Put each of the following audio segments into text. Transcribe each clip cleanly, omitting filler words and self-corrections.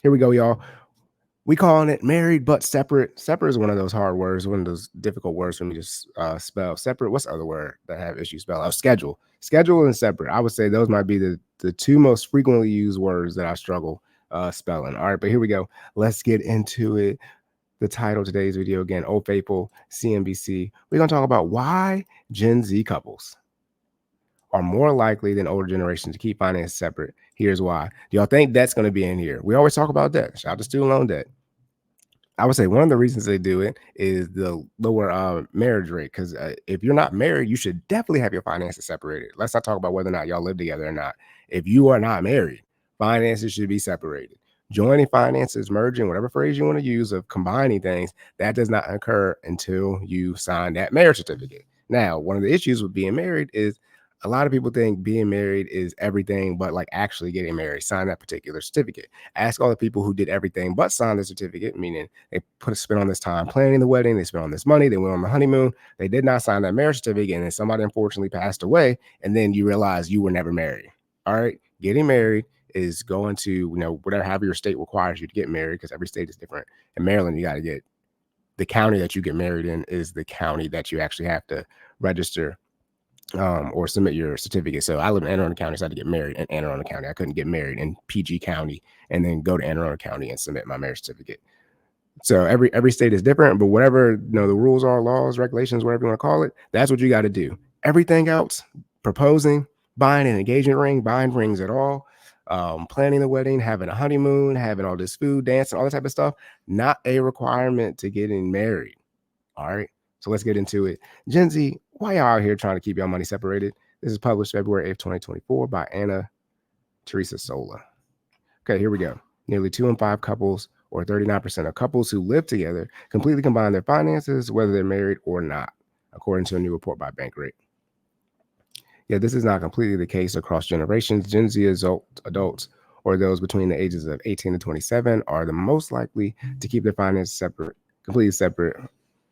Here we go, y'all. We calling it married but separate. Separate is one of those hard words, one of those difficult words for me to spell. Separate. What's the other word that I have issues spelling? Oh, schedule. Schedule and separate. I would say those might be the two most frequently used words that I struggle spelling. All right, but here we go. Let's get into it. The title of today's video again, Old Faithful, CNBC. We're gonna talk about why Gen Z couples are more likely than older generations to keep finances separate. Here's why. Do y'all think that's going to be in here? We always talk about debt. Shout out to student loan debt. I would say one of the reasons they do it is the lower marriage rate. Because if you're not married, you should definitely have your finances separated. Let's not talk about whether or not y'all live together or not. If you are not married, finances should be separated. Joining finances, merging, whatever phrase you want to use of combining things, that does not occur until you sign that marriage certificate. Now, one of the issues with being married is a lot of people think being married is everything but like actually getting married, sign that particular certificate. Ask all the people who did everything but sign the certificate, meaning they spent on this time planning the wedding, they spent on this money, they went on the honeymoon, they did not sign that marriage certificate, and then somebody unfortunately passed away, and then you realize you were never married. All right, getting married is going to, whatever, however your state requires you to get married, because every state is different. In Maryland, you got to get the county that you get married in is the county that you actually have to register or submit your certificate. So I live in Anne Arundel County, so I had to get married in Anne Arundel County. I couldn't get married in PG County and then go to Anne Arundel County and submit my marriage certificate. So every state is different, but whatever the rules are, laws, regulations, whatever you want to call it, that's what you got to do. Everything else, proposing, buying an engagement ring, buying rings at all, planning the wedding, having a honeymoon, having all this food, dancing, all that type of stuff, not a requirement to getting married. All right. So let's get into it. Gen Z, why y'all out here trying to keep y'all money separated? This is published February 8th, 2024 by Anna Teresa Sola. Okay, here we go. Nearly 2 in 5 couples, or 39% of couples who live together, completely combine their finances, whether they're married or not, according to a new report by Bankrate. Yeah, this is not completely the case across generations. Gen Z adults, or those between the ages of 18 to 27, are the most likely to keep their finances separate, completely separate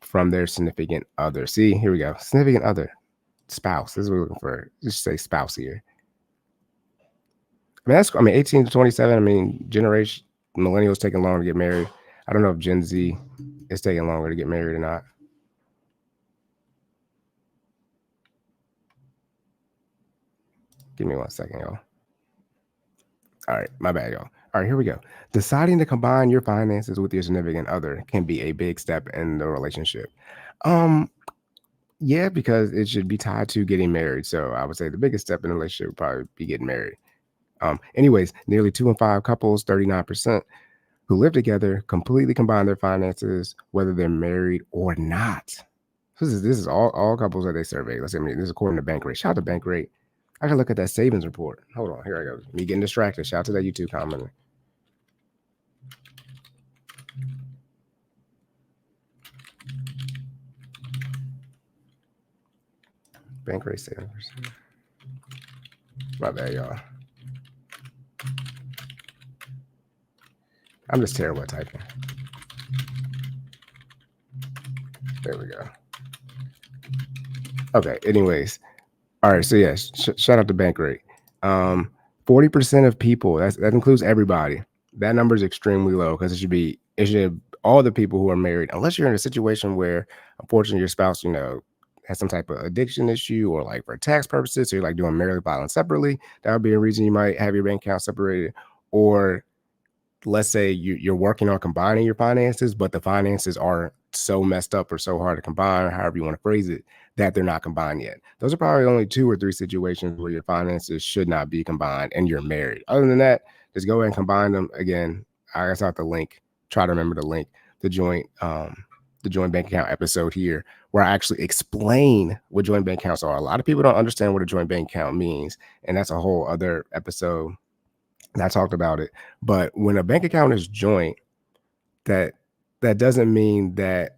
from their significant other. See, here we go. Significant other, spouse. This is what we're looking for. Just say spouse here. I mean, 18 to 27. I mean, generation millennials taking longer to get married. I don't know if Gen Z is taking longer to get married or not. Give me 1 second, y'all. All right, my bad, y'all. All right, here we go. Deciding to combine your finances with your significant other can be a big step in the relationship. Yeah, because it should be tied to getting married. So I would say the biggest step in the relationship would probably be getting married. Anyways, nearly 2 in 5 couples, 39%, who live together completely combine their finances, whether they're married or not. This is all couples that they survey. Let's say, this is according to Bankrate. Shout out to Bankrate. I gotta look at that savings report. Hold on, here I go. Me getting distracted. Shout out to that YouTube commenter. Bankrate savings. My bad, y'all. I'm just terrible at typing. There we go. Okay, anyways. All right, so yes, shout out to Bankrate. 40% of people, that includes everybody. That number is extremely low because it should all the people who are married, unless you're in a situation where unfortunately your spouse, has some type of addiction issue or like for tax purposes, so you're like doing marital violence separately. That would be a reason you might have your bank account separated. Or let's say you're working on combining your finances, but the finances are so messed up or so hard to combine, or however you want to phrase it, that they're not combined yet. Those are probably only 2 or 3 situations where your finances should not be combined and you're married. Other than that, just go ahead and combine them. Again, I guess out the link, try to remember the link, the joint bank account episode here, where I actually explain what joint bank accounts are. A lot of people don't understand what a joint bank account means, and that's a whole other episode. And I talked about it. But when a bank account is joint, that doesn't mean that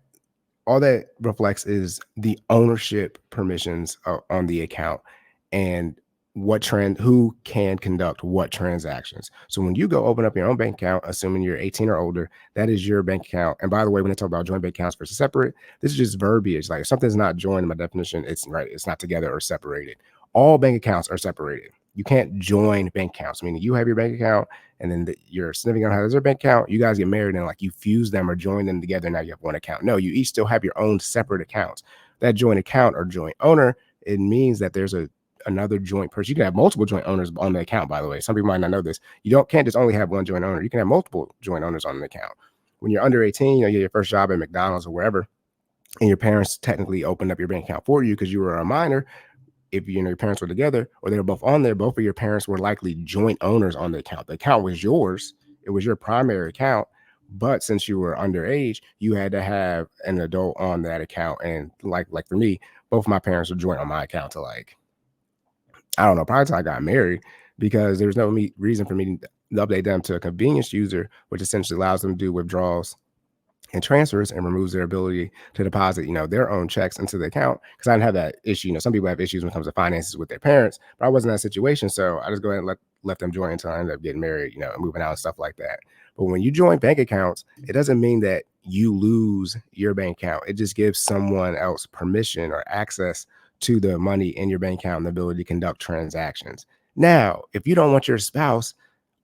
all that reflects is the ownership permissions on the account and who can conduct what transactions. So when you go open up your own bank account, assuming you're 18 or older, that is your bank account. And by the way, when I talk about joint bank accounts versus separate, this is just verbiage. Like if something's not joined in my definition, it's right. It's not together or separated. All bank accounts are separated. you can't join bank accounts, meaning you have your bank account and then your significant other has their bank account. You guys get married and like you fuse them or join them together. Now you have one account. No, you each still have your own separate accounts. That joint account or joint owner, it means that there's another joint person. You can have multiple joint owners on the account, by the way. Some people might not know this. You can't just only have one joint owner. You can have multiple joint owners on an account. When you're under 18, you get your first job at McDonald's or wherever, and your parents technically opened up your bank account for you because you were a minor. If your parents were together or they were both on there, both of your parents were likely joint owners on the account. The account was yours. It was your primary account. But since you were underage, you had to have an adult on that account. And like for me, both of my parents were joint on my account to I don't know, probably until I got married, because there was no reason for me to update them to a convenience user, which essentially allows them to do withdrawals and transfers and removes their ability to deposit, their own checks into the account. Because I didn't have that issue. Some people have issues when it comes to finances with their parents, but I wasn't in that situation. So I just go ahead and let them join until I ended up getting married, and moving out and stuff like that. But when you join bank accounts, it doesn't mean that you lose your bank account. It just gives someone else permission or access to the money in your bank account and the ability to conduct transactions. Now, if you don't want your spouse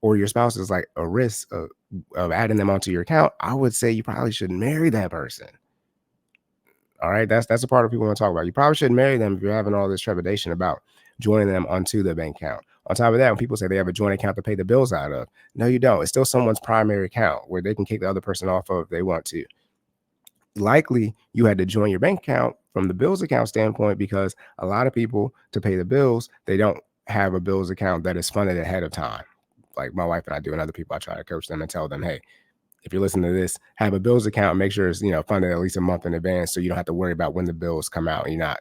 or your spouse is like a risk of adding them onto your account, I would say you probably shouldn't marry that person. All right. That's a part of people want to talk about. You probably shouldn't marry them if you're having all this trepidation about joining them onto the bank account. On top of that, when people say they have a joint account to pay the bills out of, no, you don't. It's still someone's primary account where they can kick the other person off of if they want to. Likely you had to join your bank account from the bills account standpoint, because a lot of people, to pay the bills, they don't have a bills account that is funded ahead of time. Like my wife and I do, and other people, I try to coach them and tell them, hey, if you're listening to this, have a bills account, make sure it's funded at least a month in advance, so you don't have to worry about when the bills come out and you're not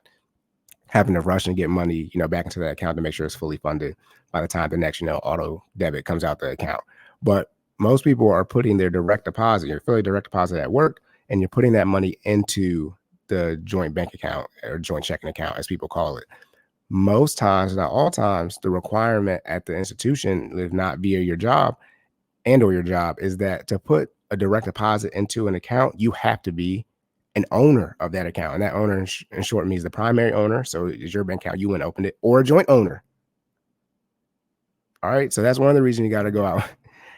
having to rush and get money back into that account to make sure it's fully funded by the time the next auto debit comes out the account. But most people are putting their direct deposit, your affiliate direct deposit at work, and you're putting that money into the joint bank account or joint checking account, as people call it. Most times, not all times, the requirement at the institution, if not via your job or your job, is that to put a direct deposit into an account, you have to be an owner of that account. And that owner in short means the primary owner. So it's your bank account, you went and opened it, or a joint owner. All right. So that's one of the reasons you got to go out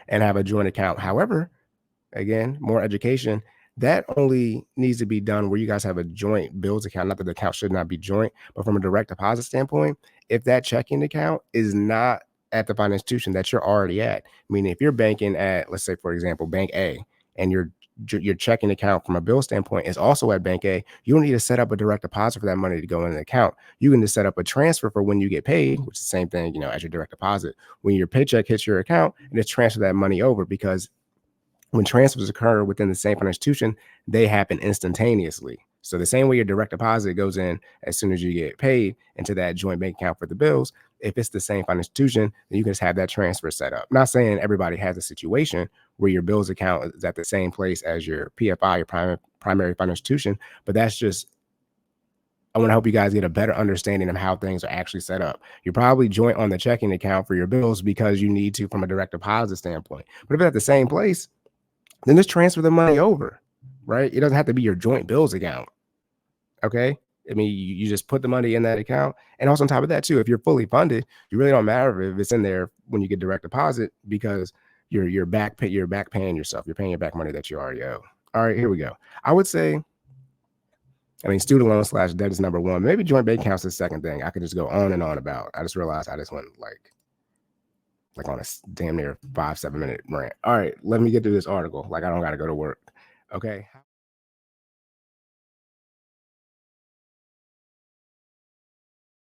and have a joint account. However, again, more education. That only needs to be done where you guys have a joint bills account. Not that the account should not be joint, but from a direct deposit standpoint, if that checking account is not at the financial institution that you're already at, meaning if you're banking at, let's say, for example, Bank A, and your checking account from a bill standpoint is also at Bank A, you don't need to set up a direct deposit for that money to go in an account. You can just set up a transfer for when you get paid, which is the same thing, as your direct deposit. When your paycheck hits your account, and just transfer that money over, because when transfers occur within the same financial institution, they happen instantaneously. So the same way your direct deposit goes in as soon as you get paid into that joint bank account for the bills, if it's the same financial institution, then you can just have that transfer set up. I'm not saying everybody has a situation where your bills account is at the same place as your PFI, your primary financial institution, but that's just, I want to help you guys get a better understanding of how things are actually set up. You're probably joint on the checking account for your bills because you need to from a direct deposit standpoint. But if it's at the same place, then just transfer the money over, right? It doesn't have to be your joint bills account. Okay. I mean, you just put the money in that account. And also on top of that too, if you're fully funded, you really don't matter if it's in there when you get direct deposit, because you're back paying yourself. You're paying your back money that you already owe. All right, here we go. I would say, student loan / debt is number one. Maybe joint bank accounts is the second thing. I could just go on and on about. I just realized I just went like on a damn near 5-7 minute rant. All right, let me get through this article. I don't got to go to work. Okay.